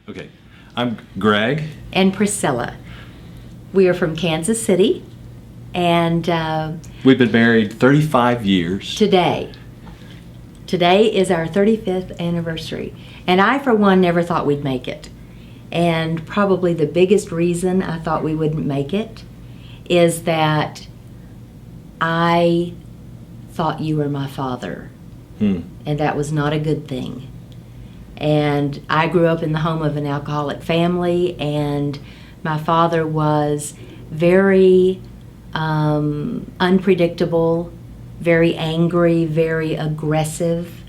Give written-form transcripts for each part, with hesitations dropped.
Okay, I'm Greg. And Priscilla. We are from Kansas City, and We've been married 35 years. today is our 35th anniversary. And I, for one, never thought we'd make it. And probably the biggest reason I thought we wouldn't make it is that I thought you were my father. And that was not a good thing. And I grew up in the home of an alcoholic family, and my father was very unpredictable, very angry, very aggressive.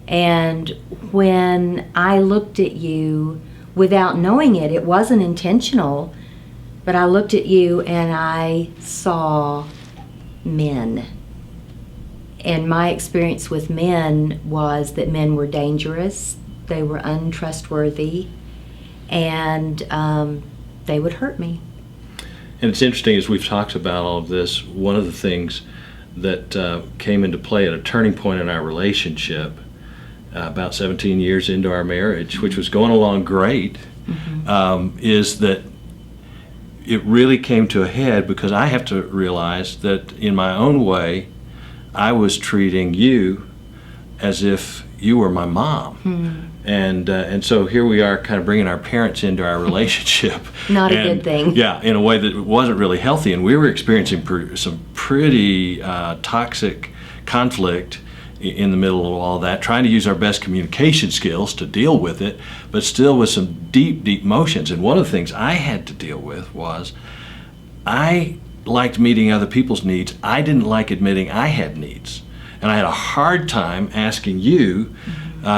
And when I looked at you, without knowing it, it wasn't intentional, but I looked at you and I saw men. And my experience with men was that men were dangerous, they were untrustworthy, and they would hurt me. And it's interesting, as we've talked about all of this, one of the things that came into play at a turning point in our relationship about 17 years into our marriage, which was going along great, is that it really came to a head because I have to realize that in my own way, I was treating you as if you were my mom. And so here we are kind of bringing our parents into our relationship. Not a good thing. Yeah, in a way that wasn't really healthy. And we were experiencing some pretty toxic conflict in the middle of all that, trying to use our best communication skills to deal with it, but still with some deep, deep emotions. And one of the things I had to deal with was I liked meeting other people's needs. I didn't like admitting I had needs. And I had a hard time asking you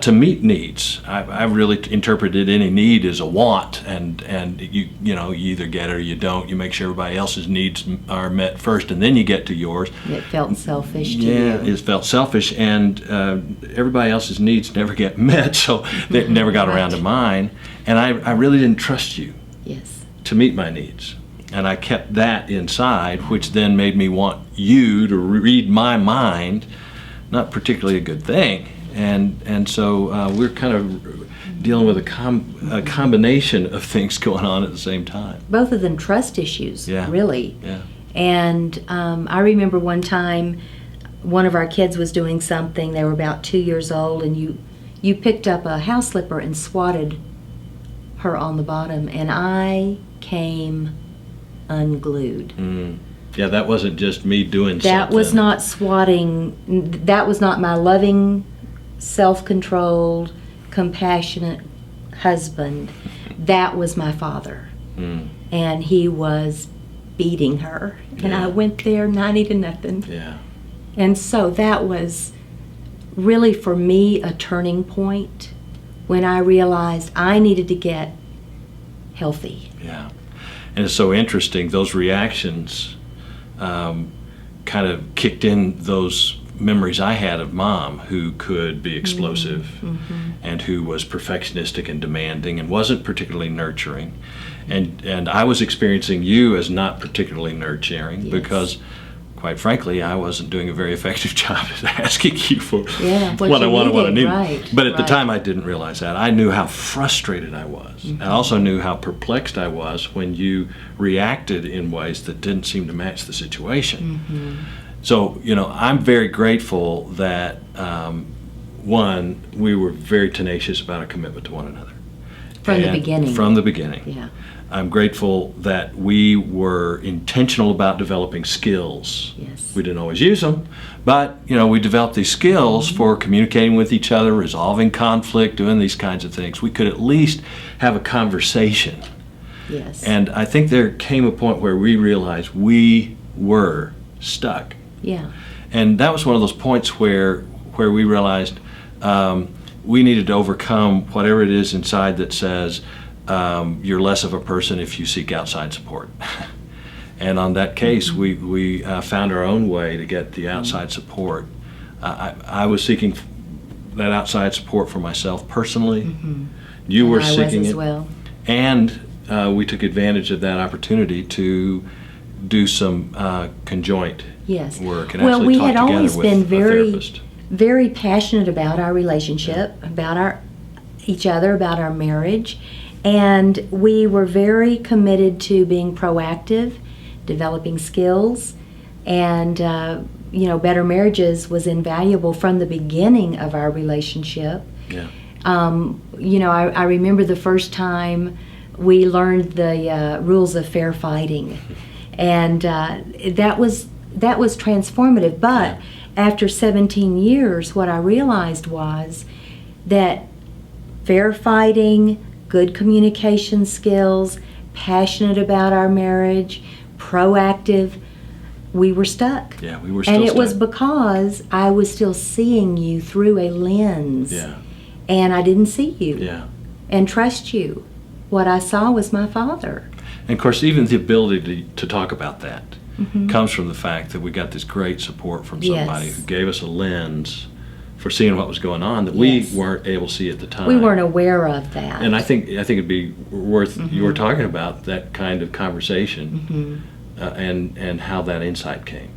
to meet needs. I really interpreted any need as a want, and you either get it or you don't. You make sure everybody else's needs are met first, and then you get to yours. It felt selfish to Yeah, you. it felt selfish, and everybody else's needs never get met, so they never got around to mine. And I really didn't trust you Yes. to meet my needs. And I kept that inside, which then made me want you to read my mind, not particularly a good thing. And so we're kind of dealing with a combination of things going on at the same time. Both of them trust issues, really. Yeah. And I remember one time one of our kids was doing something. They were about 2 years old, and you picked up a house slipper and swatted her on the bottom, and I came unglued. Yeah, that wasn't just me doing something. That was not swatting. That was not my loving, self-controlled, compassionate husband. That was my father. And he was beating her. And I went there 90-0. Yeah. And so that was really, for me, a turning point when I realized I needed to get healthy. Yeah. And it's so interesting, those reactions kind of kicked in those memories I had of Mom, who could be explosive and who was perfectionistic and demanding and wasn't particularly nurturing. And I was experiencing you as not particularly nurturing because, quite frankly, I wasn't doing a very effective job at asking you for what I wanted, what I needed. Right, but at the time, I didn't realize that. I knew how frustrated I was. I also knew how perplexed I was when you reacted in ways that didn't seem to match the situation. So, I'm very grateful that, one, we were very tenacious about our commitment to one another. From the beginning. From the beginning. Yeah. I'm grateful that we were intentional about developing skills. Yes. We didn't always use them, but we developed these skills for communicating with each other, resolving conflict, doing these kinds of things. We could at least have a conversation. Yes. And I think there came a point where we realized we were stuck. Yeah. And that was one of those points where we realized we needed to overcome whatever it is inside that says you're less of a person if you seek outside support. And on that case, we found our own way to get the outside support. I was seeking that outside support for myself personally. You were seeking it. as well. And we took advantage of that opportunity to do some conjoint work and actually we talk had together always with been a therapist. very passionate about our relationship, about each other about our marriage, and we were very committed to being proactive, developing skills, and Better Marriages was invaluable from the beginning of our relationship. Yeah. I remember the first time we learned the rules of fair fighting, and that was transformative. But after 17 years, what I realized was that fair fighting, good communication skills, passionate about our marriage, proactive, we were stuck. Yeah, we were still stuck. And it stuck. was because I was still seeing you through a lens. Yeah. And I didn't see you. Yeah. And trust you. What I saw was my father. And of course, even the ability to talk about that Mm-hmm. comes from the fact that we got this great support from somebody Yes. who gave us a lens for seeing what was going on that Yes. we weren't able to see at the time. We weren't aware of that. And I think it'd be worth Mm-hmm. you were talking about that kind of conversation and how that insight came.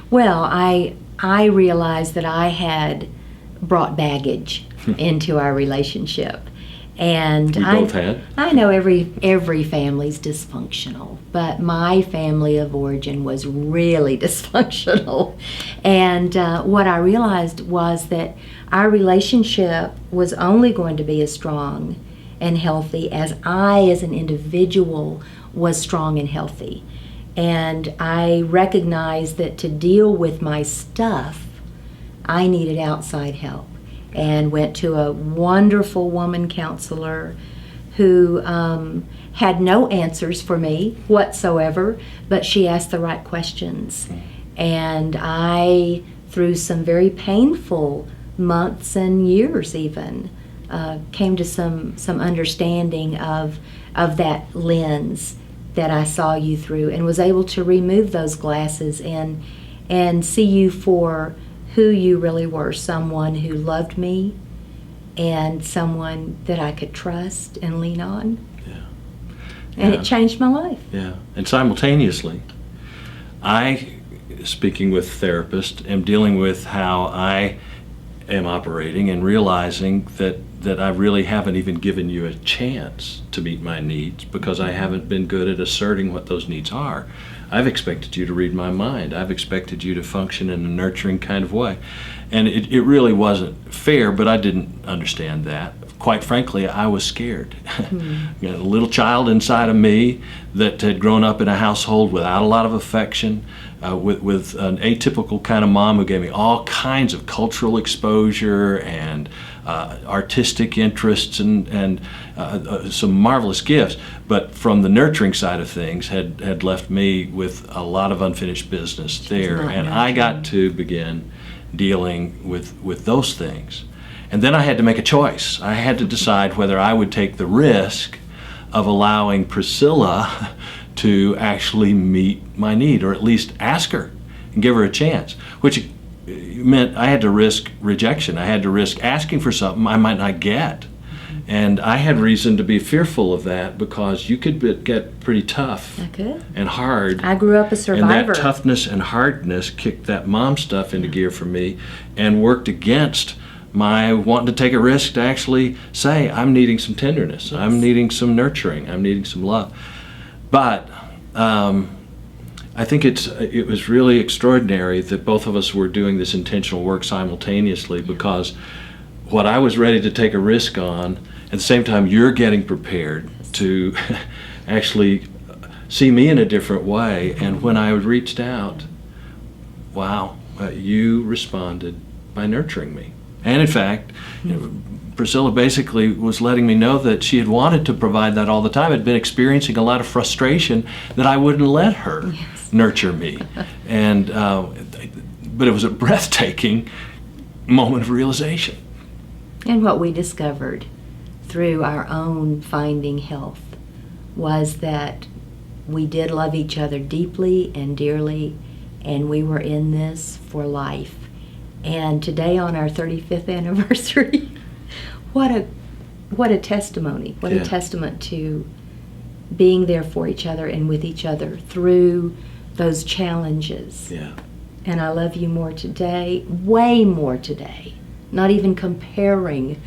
Well, I realized that I had brought baggage into our relationship. And We both had. I know every family's dysfunctional, but my family of origin was really dysfunctional. And what I realized was that our relationship was only going to be as strong and healthy as I, as an individual, was strong and healthy. And I recognized that to deal with my stuff, I needed outside help. And went to a wonderful woman counselor who had no answers for me whatsoever, but she asked the right questions. And I, through some very painful months and years even, came to some understanding of that lens that I saw you through, and was able to remove those glasses and see you for who you really were, someone who loved me and someone that I could trust and lean on. Yeah. And Yeah. it changed my life. Yeah. And simultaneously, I, speaking with therapists, am dealing with how I am operating and realizing that I really haven't even given you a chance to meet my needs because I haven't been good at asserting what those needs are. I've expected you to read my mind. I've expected you to function in a nurturing kind of way. And it really wasn't fair, but I didn't understand that. Quite frankly, I was scared. You know, a little child inside of me that had grown up in a household without a lot of affection, with an atypical kind of mom who gave me all kinds of cultural exposure and artistic interests and some marvelous gifts, but from the nurturing side of things had left me with a lot of unfinished business there, and I got to begin dealing with those things. And then I had to make a choice. I had to decide whether I would take the risk of allowing Priscilla to actually meet my need, or at least ask her and give her a chance, which meant I had to risk rejection. I had to risk asking for something I might not get. And I had reason to be fearful of that because you could get pretty tough I could. and hard. I grew up a survivor. And that toughness and hardness kicked that mom stuff into gear for me and worked against my wanting to take a risk to actually say, I'm needing some tenderness, Yes. I'm needing some nurturing, I'm needing some love. But I think it was really extraordinary that both of us were doing this intentional work simultaneously, because what I was ready to take a risk on, at the same time you're getting prepared to actually see me in a different way. And when I reached out, wow, you responded by nurturing me. And in fact, Priscilla basically was letting me know that she had wanted to provide that all the time, had been experiencing a lot of frustration that I wouldn't let her nurture me. And but it was a breathtaking moment of realization. And what we discovered through our own finding health was that we did love each other deeply and dearly, and we were in this for life. And today, on our 35th anniversary, what a testimony, what a testament to being there for each other and with each other through those challenges. Yeah. And I love you more today, way more today, not even comparing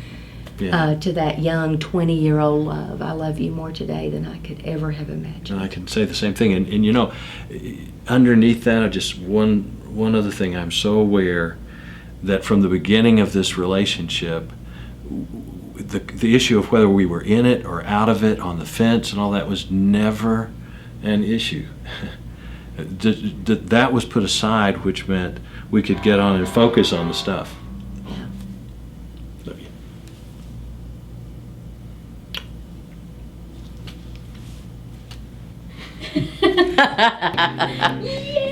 Yeah. to that young 20-year-old love. I love you more today than I could ever have imagined. And I can say the same thing. And you know, underneath that, just one other thing, I'm so aware that from the beginning of this relationship, the issue of whether we were in it or out of it, on the fence and all that, was never an issue. That was put aside, which meant we could get on and focus on the stuff. Yeah. Love you. Yay!